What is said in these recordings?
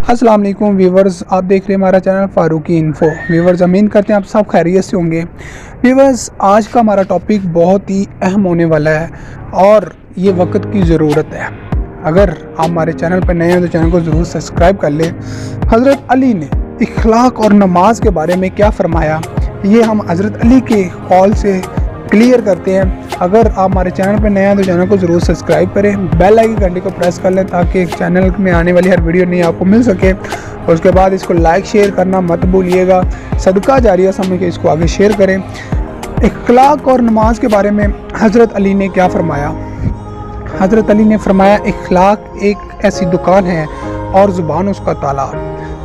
अस्सलाम वालेकुम व्यूवर्स, आप देख रहे हैं हमारा चैनल फारूकी इन्फो। व्यूवर्स, उम्मीद करते हैं आप सब खैरियत से होंगे। व्यूवर्स, आज का हमारा टॉपिक बहुत ही अहम होने वाला है और ये वक्त की ज़रूरत है। अगर आप हमारे चैनल पर नए हैं तो चैनल को ज़रूर सब्सक्राइब कर लें। हज़रत अली ने इखलाक और नमाज के बारे में क्या फरमाया, ये हम हज़रत अली के कॉल से क्लियर करते हैं। अगर आप हमारे चैनल पर नए हैं तो चैनल को ज़रूर सब्सक्राइब करें, बेल आइकन घंटे को प्रेस कर लें ताकि चैनल में आने वाली हर वीडियो नहीं आपको मिल सके। और उसके बाद इसको लाइक शेयर करना मत भूलिएगा, सदका जारिया समझ के इसको आगे शेयर करें। इखलाक और नमाज के बारे में हज़रत अली ने क्या फरमाया। हज़रत अली ने फरमाया, इखलाक एक ऐसी दुकान है और ज़ुबान उसका ताला।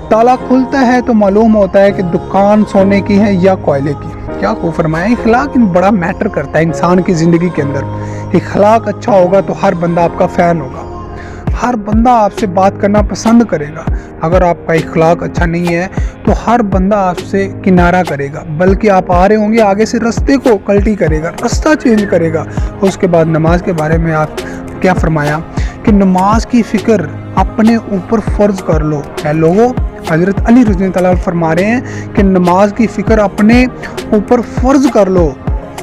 ताला खुलता है तो मालूम होता है कि दुकान सोने की है या कोयले की। क्या को फरमाया, इखलाक बड़ा मैटर करता है इंसान की ज़िंदगी के अंदर। इखलाक अच्छा होगा तो हर बंदा आपका फ़ैन होगा, हर बंदा आपसे बात करना पसंद करेगा। अगर आपका इखलाक अच्छा नहीं है तो हर बंदा आपसे किनारा करेगा, बल्कि आप आ रहे होंगे आगे से रास्ते को पलटी करेगा, रास्ता चेंज करेगा। उसके बाद नमाज के बारे में आप क्या फरमाया कि नमाज की फ़िक्र अपने ऊपर फ़र्ज़ कर लो। है लोगों, हज़रत अली रज़ियल्लाहु अन्हु फरमा रहे हैं कि नमाज की फ़िक्र अपने ऊपर फ़र्ज़ कर लो,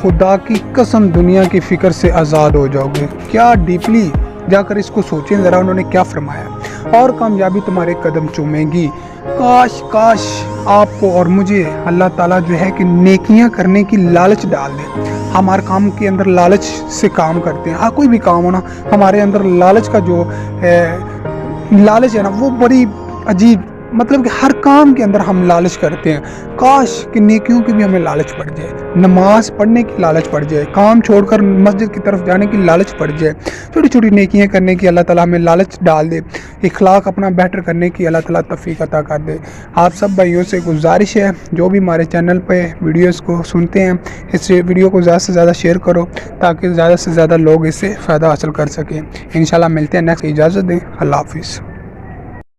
खुदा की कसम दुनिया की फ़िक्र से आज़ाद हो जाओगे। क्या डीपली जाकर इसको सोचें ज़रा, उन्होंने क्या फरमाया। और कामयाबी तुम्हारे कदम चूमेगी। काश काश आपको और मुझे अल्लाह ताला जो है कि नेकियां करने की लालच डाल दे। हम हर काम के अंदर लालच से काम करते हैं। हाँ, कोई भी काम हो ना, हमारे अंदर लालच का जो लालच है ना, वो बड़ी अजीब, मतलब कि हर काम के अंदर हम लालच करते हैं। काश कि नेकियों की भी हमें लालच पड़ जाए, नमाज पढ़ने की लालच पड़ जाए, काम छोड़कर मस्जिद की तरफ जाने की लालच पड़ जाए, छोटी छोटी नेकियां करने की अल्लाह ताला हमें लालच डाल दे, इखलाक अपना बेहतर करने की अल्लाह ताला तौफीक अता कर दे। आप सब भाइयों से गुजारिश है, जो भी हमारे चैनल पे वीडियोस को सुनते हैं, इस वीडियो को ज़्यादा से ज़्यादा शेयर करो ताकि ज़्यादा से ज़्यादा लोग इससे फ़ायदा हासिल कर सकें। इंशाल्लाह मिलते हैं नेक्स्ट। इजाज़त दें, अल्लाह हाफिज़।